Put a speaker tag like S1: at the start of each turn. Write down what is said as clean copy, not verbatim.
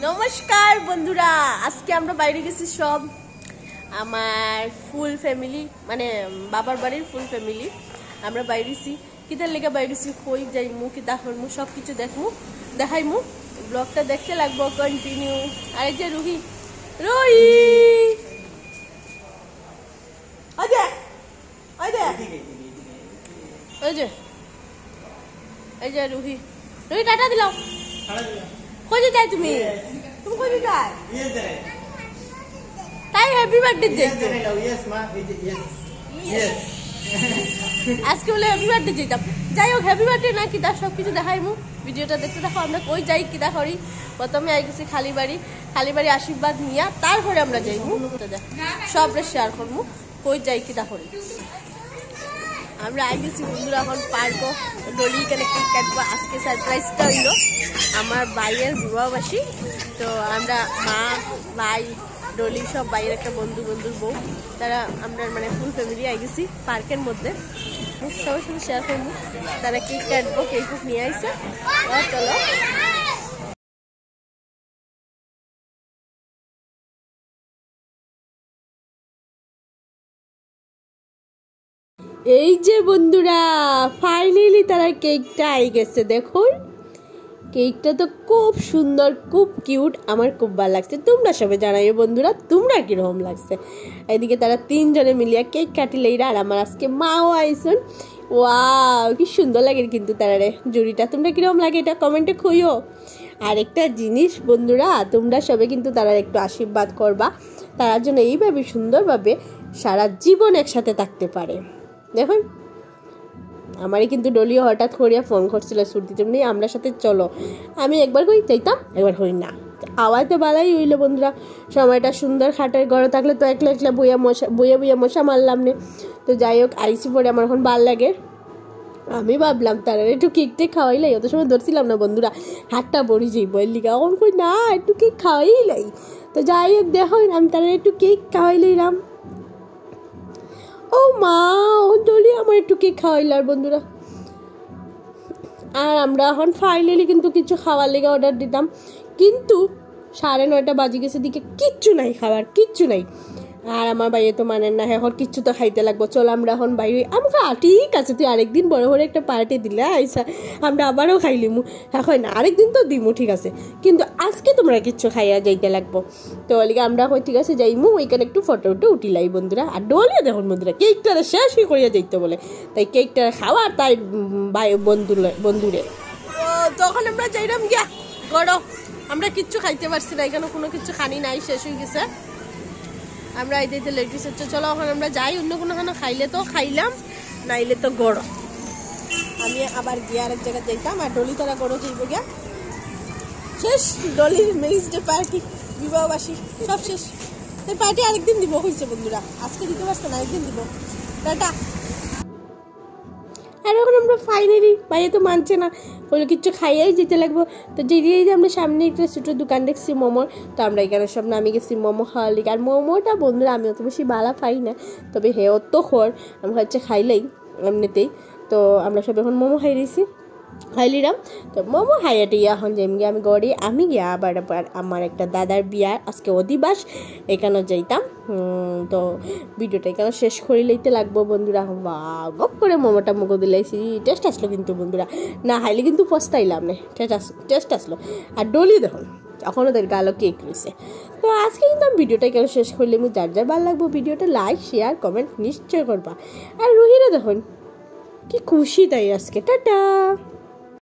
S1: নমস্কার বন্ধুরা, আজকে আমরা বাইরে গেছি সব আমার ফুল ফ্যামিলি, মানে বাবার বাড়ির ফুল ফ্যামিলি। আমরা বাইরেছি কিতার লেগে বাইরেছি, কই যাইমু, কিতা করমু, সব কিছু দেখমু, দেখাইমু। ব্লগটা দেখতে লাগবো কন্টিনিউ। আর এই যে রুহি রুহি ওই যে এই যে রুহি রুহি টাটা দিলাও। কই যাই তুমি? তুমি কই যাই? তাই হ্যাপি বার্থডে দেখতে আজকে বলে হ্যাপি বার্থডে যেতাম। যাই হোক, হ্যাপি বার্থডে না কিতা সব কিছু দেখাইমু। ভিডিওটা দেখতে দেখো আমরা কই যাই, কিতা করি। প্রথমে আই গেছি খালি বাড়ি আশীর্বাদ নিয়া, তারপরে আমরা যাইমু, সবরে শেয়ার করবো কই যাই কিতা করি। আমরা আই গেছি বন্ধুরা এখন পার্ক। ডলি এখানে কেক কাটবো। আজকে সারপ্রাইজটা হইল আমার ভাইয়ের বিবাহবাসী। তো আমরা মা, ভাই, ডলি সব ভাইয়ের একটা বন্ধুর বউ, তারা আমরা মানে ফুল ফ্যামিলি আই গেছি পার্কের মধ্যে। সবার সঙ্গে শেয়ার করবো। তারা কেক কাটবো, কেক নিয়ে আইসে। চলো এই যে বন্ধুরা, ফাইনালি তারা কেকটা আই গেছে। দেখুন কেকটা তো খুব সুন্দর, খুব কিউট, আমার খুব ভালো লাগছে। তোমরা সবাই জানাইও বন্ধুরা তোমরা কিরকম লাগছে। এদিকে তারা তিনজনে মিলিয়া কেক কাটিলেইরা, আর আমার আজকে মাও আইসন। ওয়াও কি সুন্দর লাগে কিন্তু তারারে জুড়িটা। তোমরা কিরকম লাগে এটা কমেন্টে কইও। আর একটা জিনিস বন্ধুরা, তোমরা সবাই কিন্তু তারা একটু আশীর্বাদ করবা, তার জন্য এইভাবে সুন্দরভাবে সারা জীবন একসাথে থাকতে পারে। দেখুন আমারই কিন্তু ডলিও হঠাৎ করিয়া ফোন করছিল ছুটি তেমনি আমরা সাথে চলো। আমি একবার কই যাইতাম, একবার হই না। আওয়াজ তো ভালোই হইলো বন্ধুরা। সময়টা সুন্দর, খাটের ঘরে থাকলে তো একলা একলা বইয়া মশা মারলাম নে। তো যাই হোক আইসি পরে আমার এখন ভাল লাগে। আমি ভাবলাম তারা একটু কেকটে খাওয়াইলাই, অত সময় ধরছিলাম না বন্ধুরা, হাতটা বড়ি যাইব এর লিগা। এখন কই না একটু কেক খাওয়াইলাই। তো যাই হোক দেখো আমি তারা একটু কেক খাওয়াইলাম। ও মা, ও ডলি আমার একটু কেক খাওয়াইলার বন্ধুরা। আর আমরা এখন ফাইনালি কিন্তু কিছু খাওয়ার লেগে অর্ডার দিতাম, কিন্তু 9:30 বাজে গেছে, দিকে কিচ্ছু নাই খাবার, কিচ্ছু নাই। আর আমার বাইরে তো মানেন না, এখন কিচ্ছু তো খাইতে লাগবো। চলো আমরা এখন বাইরে। আমাকে ঠিক আছে, তুই আরেকদিন বড় একটা পার্টি দিলে আইসা আমরা আবারও খাইলিমু। এখন না আরেকদিন তো দিমু, ঠিক আছে, কিন্তু আজকে তোমরা কিচ্ছু খাইয়া যাইতে লাগবো। তো ওলিকে আমরা ঠিক আছে যাইমু, ওইখানে একটু ফটো উঠিলাই বন্ধুরা। আর ডলিও দেখুন বন্ধুরা কেকটা শেষই করিয়া যাইতে বলে, তাই কেকটা খাওয়া তাই ভাই বন্ধুরে। তখন আমরা যাইলাম গিয়া গড়, আমরা কিচ্ছু খাইতে পারছি না, এখানে কোনো কিছু খানি নাই, শেষ হয়ে গেছে। আমরা এই দিতে লেডিস হচ্ছে। চলো এখন আমরা যাই, অন্য কোনো খাইলে তো খাইলাম, নাইলে তো গড়। আমি আবার গিয়ে আরেক জায়গায় যাইতাম। আর ডলি তারা গড় যাইব গিয়া। শেষ ডলির ম্যারেজ ডে পার্টি, বিবাহবাসী সব শেষ। এই পার্টি আরেকদিন দিব হয়েছে বন্ধুরা, আজকে দিতে পারছে না, আরেকদিন দিব। টাটা। আর এখন আমরা ফাইনালি বাইরে তো মানছে না, বলে কিচ্ছু খাইয়াই যেতে লাগবো। তো যেদিন আমরা সামনে একটা ছোটো দোকান দেখছি মোমোর, তো আমরা এখানে সব নামে গেছি মোমো খাওয়ার লিগে। আর মোমোটা বন্ধুরা আমি অত বেশি ভালো পাই না, তবে হে অত খর আমরা হচ্ছে খাইলেই এমনিতেই। তো আমরা সব এখন মোমো খাইলিরাম। তো মোমো খাইয়াটি এখন যেমনি আমি গড়ি আমি গিয়া আবার আমার একটা দাদার বিয়ার আজকে অধিবাস, এখানে যাইতাম। তো ভিডিওটা এখানে শেষ করে লইতে লাগবো বন্ধুরা। বা গপ করে মোমোটা মুখো দিলাইছি, টেস্ট আসলো কিন্তু বন্ধুরা, না খাইলে কিন্তু পস্তাইলাম না, টেস্ট আসলো। আর ডলি দেখুন এখনও ওদের গালো কেক রয়েছে। তো আজকে কিন্তু আমি ভিডিওটা এখানে শেষ করলে আমি যার ভালো লাগবো ভিডিওটা লাইক শেয়ার কমেন্ট নিশ্চয় করবা। আর রুহিরা দেখুন কি খুশি তাই আজকে। টাটা।